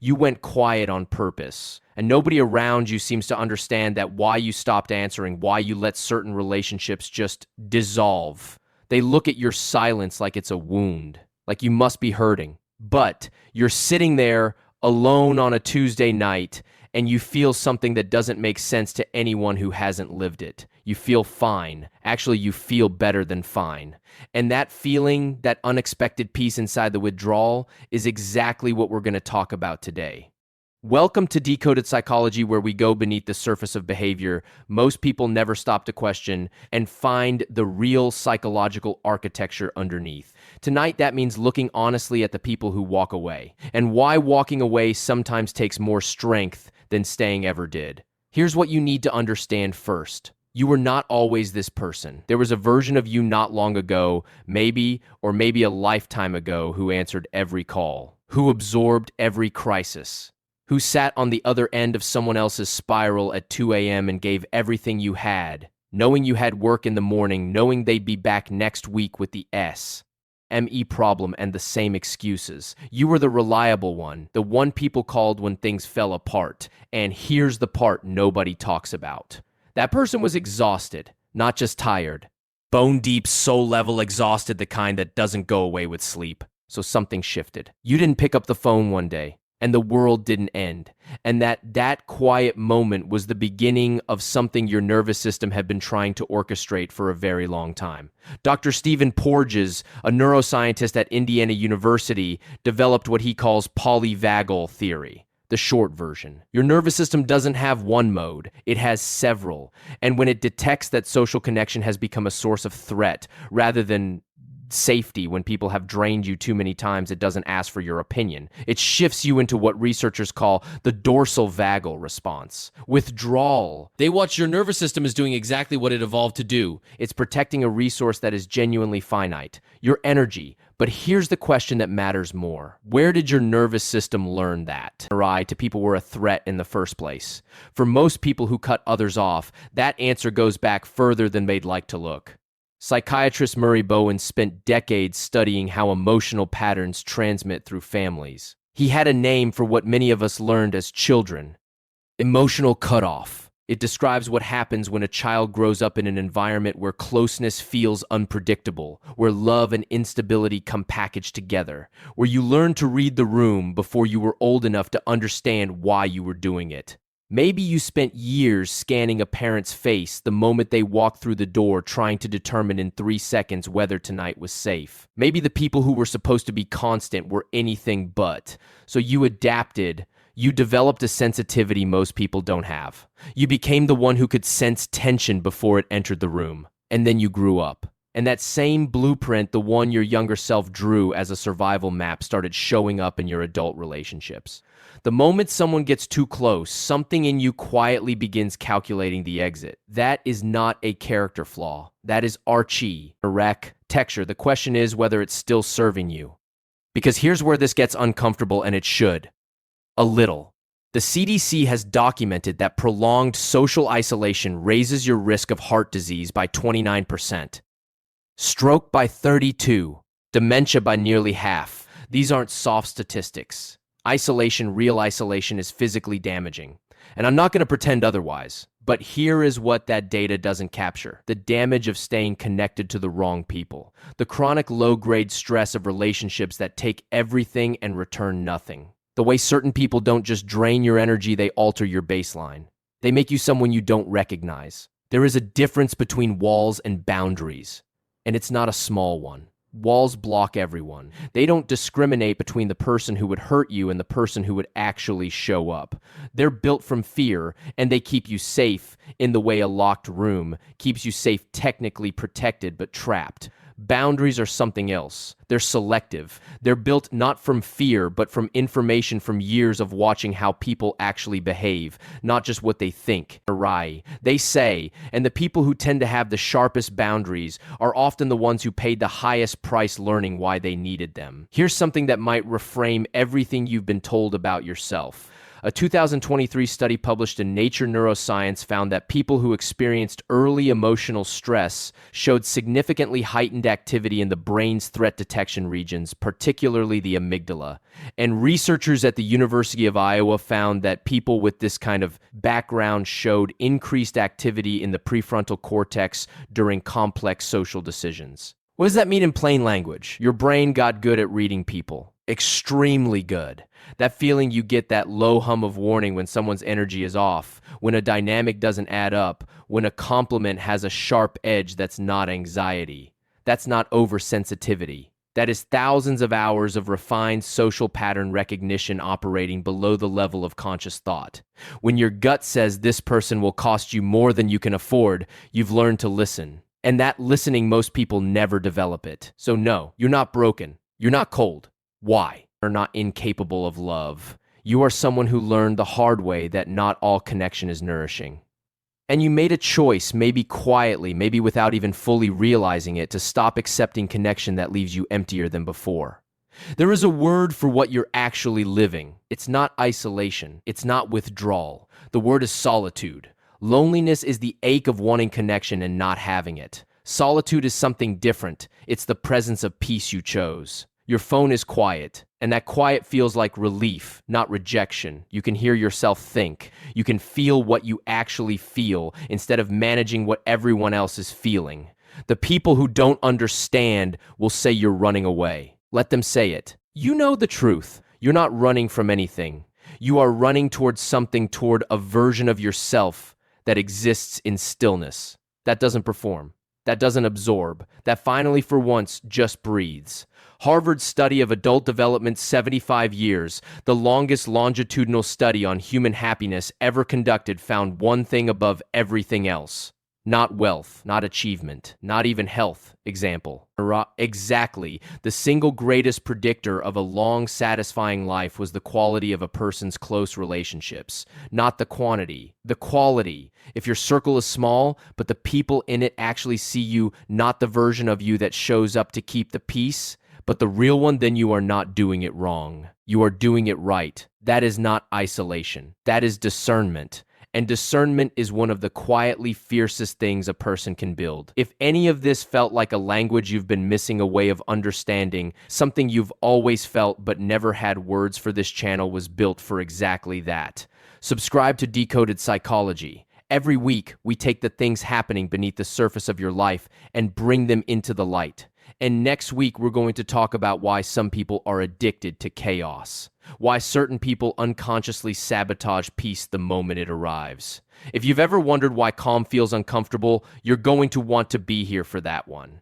You went quiet on purpose, and nobody around you seems to understand that why you stopped answering, why you let certain relationships just dissolve. They look at your silence like it's a wound, like you must be hurting. But you're sitting there alone on a Tuesday night, and you feel something that doesn't make sense to anyone who hasn't lived it. You feel fine. Actually, you feel better than fine. And that feeling, that unexpected peace inside the withdrawal, is exactly what we're going to talk about today. Welcome to Decoded Psychology, where we go beneath the surface of behavior most people never stop to question and find the real psychological architecture underneath. Tonight, that means looking honestly at the people who walk away and why walking away sometimes takes more strength than staying ever did. Here's what you need to understand first. You were not always this person. There was a version of you not long ago, maybe a lifetime ago, who answered every call, who absorbed every crisis, who sat on the other end of someone else's spiral at 2 a.m. and gave everything you had, knowing you had work in the morning, knowing they'd be back next week with the SME problem and the same excuses. You were the reliable one, the one people called when things fell apart. And here's the part nobody talks about. That person was exhausted, not just tired. Bone deep, soul level exhausted, the kind that doesn't go away with sleep. So something shifted. You didn't pick up the phone one day, and the world didn't end. And that quiet moment was the beginning of something your nervous system had been trying to orchestrate for a very long time. Dr. Stephen Porges, a neuroscientist at Indiana University, developed what he calls polyvagal theory. The short version. Your nervous system doesn't have one mode, it has several. And when it detects that social connection has become a source of threat rather than safety, when people have drained you too many times, it doesn't ask for your opinion. It shifts you into what researchers call the dorsal vagal response. Withdrawal. They watch your nervous system is doing exactly what it evolved to do. It's protecting a resource that is genuinely finite, your energy. But here's the question that matters more. Where did your nervous system learn that? To people were a threat in the first place. For most people who cut others off, that answer goes back further than they'd like to look. Psychiatrist Murray Bowen spent decades studying how emotional patterns transmit through families. He had a name for what many of us learned as children: emotional cutoff. It describes what happens when a child grows up in an environment where closeness feels unpredictable, where love and instability come packaged together, where you learn to read the room before you were old enough to understand why you were doing it. Maybe you spent years scanning a parent's face the moment they walked through the door, trying to determine in 3 seconds whether tonight was safe. Maybe the people who were supposed to be constant were anything but. So you adapted. You developed a sensitivity most people don't have. You became the one who could sense tension before it entered the room. And then you grew up. And that same blueprint, the one your younger self drew as a survival map, started showing up in your adult relationships. The moment someone gets too close, something in you quietly begins calculating the exit. That is not a character flaw. That is archie, texture. The question is whether it's still serving you. Because here's where this gets uncomfortable, and it should. A little. The CDC has documented that prolonged social isolation raises your risk of heart disease by 29%, stroke by 32%, dementia by nearly half. These aren't soft statistics. Isolation, real isolation, is physically damaging. And I'm not going to pretend otherwise. But here is what that data doesn't capture: the damage of staying connected to the wrong people, the chronic low-grade stress of relationships that take everything and return nothing. The way certain people don't just drain your energy, they alter your baseline. They make you someone you don't recognize. There is a difference between walls and boundaries, and it's not a small one. Walls block everyone. They don't discriminate between the person who would hurt you and the person who would actually show up. They're built from fear, and they keep you safe in the way a locked room keeps you safe, technically protected but trapped. Boundaries are something else. They're selective. They're built not from fear, but from information from years of watching how people actually behave, not just what they think. They say, and the people who tend to have the sharpest boundaries are often the ones who paid the highest price learning why they needed them. Here's something that might reframe everything you've been told about yourself. A 2023 study published in Nature Neuroscience found that people who experienced early emotional stress showed significantly heightened activity in the brain's threat detection regions, particularly the amygdala. And researchers at the University of Iowa found that people with this kind of background showed increased activity in the prefrontal cortex during complex social decisions. What does that mean in plain language? Your brain got good at reading people. Extremely good. That feeling you get, that low hum of warning when someone's energy is off, when a dynamic doesn't add up, when a compliment has a sharp edge. That's not anxiety. That's not oversensitivity. That is thousands of hours of refined social pattern recognition operating below the level of conscious thought. When your gut says this person will cost you more than you can afford, you've learned to listen. And that listening, most people never develop it. So no, you're not broken. You're not cold. Why? You're not incapable of love. You are someone who learned the hard way that not all connection is nourishing. And you made a choice, maybe quietly, maybe without even fully realizing it, to stop accepting connection that leaves you emptier than before. There is a word for what you're actually living. It's not isolation. It's not withdrawal. The word is solitude. Loneliness is the ache of wanting connection and not having it. Solitude is something different. It's the presence of peace you chose. Your phone is quiet, and that quiet feels like relief, not rejection. You can hear yourself think. You can feel what you actually feel instead of managing what everyone else is feeling. The people who don't understand will say you're running away. Let them say it. You know the truth. You're not running from anything. You are running towards something, toward a version of yourself that exists in stillness, that doesn't perform, that doesn't absorb, that finally for once just breathes. Harvard's study of adult development, 75 years, the longest longitudinal study on human happiness ever conducted, found one thing above everything else. Not wealth, not achievement, not even health. Example. Exactly. The single greatest predictor of a long, satisfying life was the quality of a person's close relationships, not the quantity. The quality. If your circle is small, but the people in it actually see you, not the version of you that shows up to keep the peace, but the real one, then you are not doing it wrong. You are doing it right. That is not isolation. That is discernment. And discernment is one of the quietly fiercest things a person can build. If any of this felt like a language you've been missing, a way of understanding, something you've always felt but never had words for, this channel was built for exactly that. Subscribe to Decoded Psychology. Every week, we take the things happening beneath the surface of your life and bring them into the light. And next week, we're going to talk about why some people are addicted to chaos. Why certain people unconsciously sabotage peace the moment it arrives. If you've ever wondered why calm feels uncomfortable, you're going to want to be here for that one.